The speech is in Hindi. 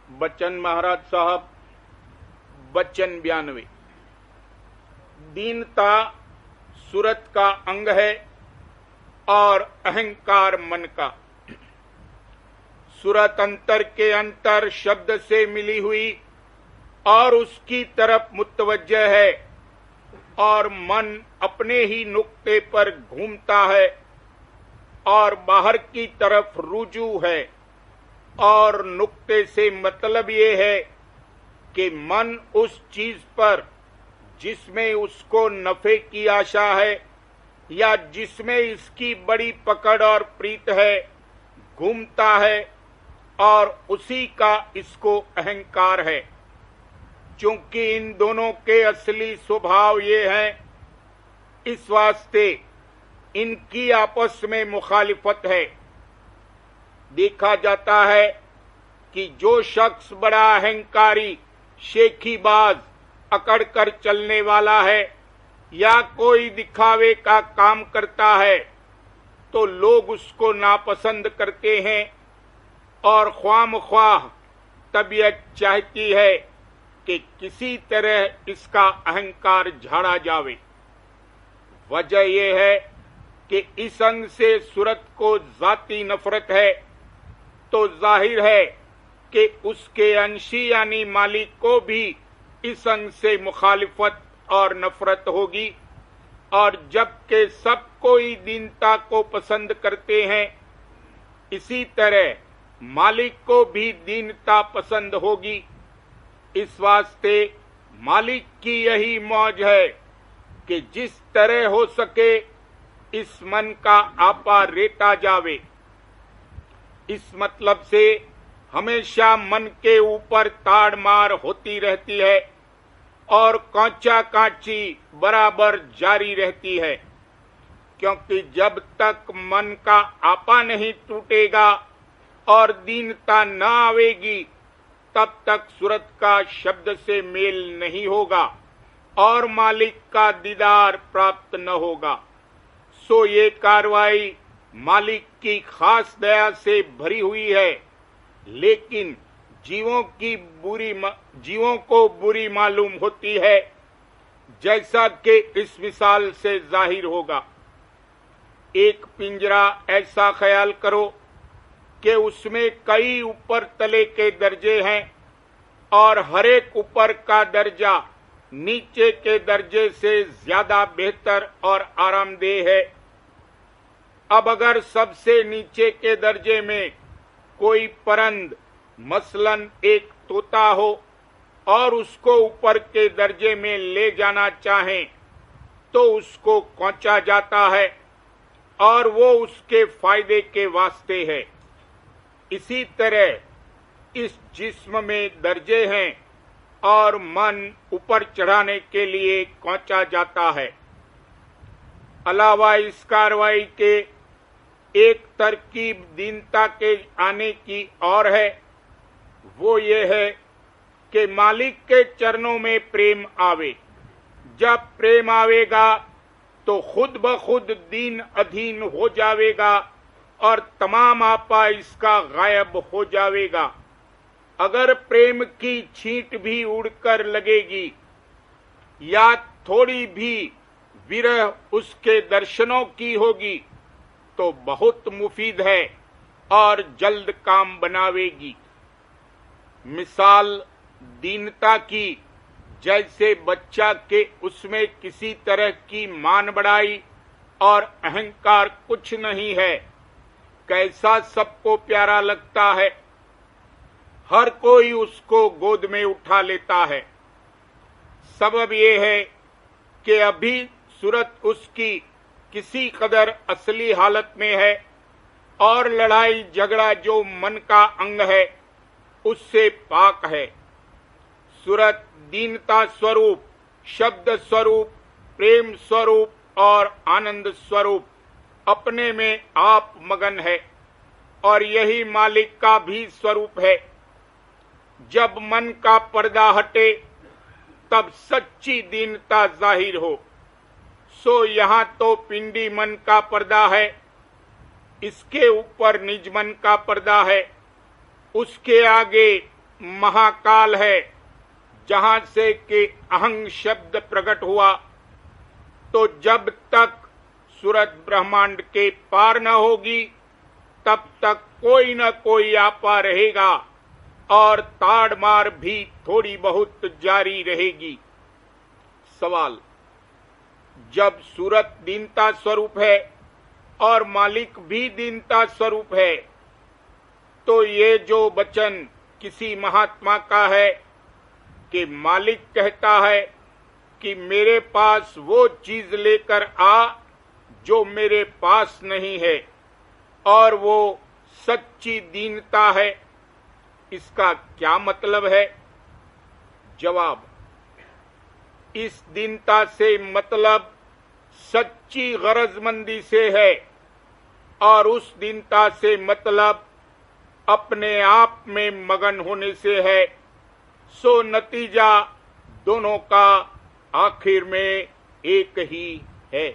बच्चन महाराज साहब। बच्चन 92। दीनता सूरत का अंग है और अहंकार मन का। सूरत अंतर के अंतर शब्द से मिली हुई और उसकी तरफ मुतवज्जह है और मन अपने ही नुक्ते पर घूमता है और बाहर की तरफ रुजू है। और नुक्ते से मतलब ये है कि मन उस चीज पर जिसमें उसको नफे की आशा है या जिसमें इसकी बड़ी पकड़ और प्रीत है घूमता है और उसी का इसको अहंकार है। चूंकि इन दोनों के असली स्वभाव ये हैं, इस वास्ते इनकी आपस में मुखालिफत है। देखा जाता है कि जो शख्स बड़ा अहंकारी, शेखीबाज, अकड़कर चलने वाला है या कोई दिखावे का काम करता है तो लोग उसको नापसंद करते हैं और ख्वामख्वाह तबीयत चाहती है कि किसी तरह इसका अहंकार झाड़ा जावे। वजह यह है कि इस अंग से सूरत को जाती नफरत है तो जाहिर है कि उसके अंशी यानी मालिक को भी इस अंग से मुखालिफत और नफरत होगी। और जबकि सब कोई दीनता को पसंद करते हैं, इसी तरह मालिक को भी दीनता पसंद होगी। इस वास्ते मालिक की यही मौज है कि जिस तरह हो सके इस मन का आपा रेता जावे। इस मतलब से हमेशा मन के ऊपर ताड़ मार होती रहती है और कांचा कांची बराबर जारी रहती है, क्योंकि जब तक मन का आपा नहीं टूटेगा और दीनता न आवेगी तब तक सूरत का शब्द से मेल नहीं होगा और मालिक का दीदार प्राप्त न होगा। सो ये कार्रवाई मालिक की खास दया से भरी हुई है, लेकिन जीवों को बुरी मालूम होती है, जैसा कि इस मिसाल से जाहिर होगा। एक पिंजरा ऐसा ख्याल करो कि उसमें कई ऊपर तले के दर्जे हैं और हर एक ऊपर का दर्जा नीचे के दर्जे से ज्यादा बेहतर और आरामदेह है। अब अगर सबसे नीचे के दर्जे में कोई परंद, मसलन एक तोता हो, और उसको ऊपर के दर्जे में ले जाना चाहें तो उसको कोंचा जाता है और वो उसके फायदे के वास्ते है। इसी तरह इस जिस्म में दर्जे हैं और मन ऊपर चढ़ाने के लिए कोंचा जाता है। अलावा इस कार्रवाई के एक तरकीब दीनता के आने की और है, वो ये है कि मालिक के चरणों में प्रेम आवे। जब प्रेम आवेगा तो खुद ब खुद दीन अधीन हो जावेगा और तमाम आपा इसका गायब हो जावेगा। अगर प्रेम की छींट भी उड़कर लगेगी या थोड़ी भी विरह उसके दर्शनों की होगी तो बहुत मुफीद है और जल्द काम बनावेगी। मिसाल दीनता की, जैसे बच्चा के उसमें किसी तरह की मान बढ़ाई और अहंकार कुछ नहीं है, कैसा सबको प्यारा लगता है, हर कोई उसको गोद में उठा लेता है। सबब ये है कि अभी सूरत उसकी किसी कदर असली हालत में है और लड़ाई झगड़ा जो मन का अंग है उससे पाक है। सूरत दीनता स्वरूप, शब्द स्वरूप, प्रेम स्वरूप और आनंद स्वरूप अपने में आप मगन है और यही मालिक का भी स्वरूप है। जब मन का पर्दा हटे तब सच्ची दीनता जाहिर हो। सो यहाँ तो पिंडी मन का पर्दा है, इसके ऊपर निज मन का पर्दा है, उसके आगे महाकाल है, जहां से कि अहं शब्द प्रकट हुआ, तो जब तक सूरज ब्रह्मांड के पार न होगी तब तक कोई न कोई आपा रहेगा और ताड़मार भी थोड़ी बहुत जारी रहेगी। सवाल, जब सूरत दीनता स्वरूप है और मालिक भी दीनता स्वरूप है, तो ये जो वचन किसी महात्मा का है कि मालिक कहता है कि मेरे पास वो चीज लेकर आ जो मेरे पास नहीं है, और वो सच्ची दीनता है, इसका क्या मतलब है? जवाब, इस दीनता से मतलब सच्ची गरजमंदी से है, और उस दीनता से मतलब अपने आप में मगन होने से है। सो नतीजा दोनों का आखिर में एक ही है।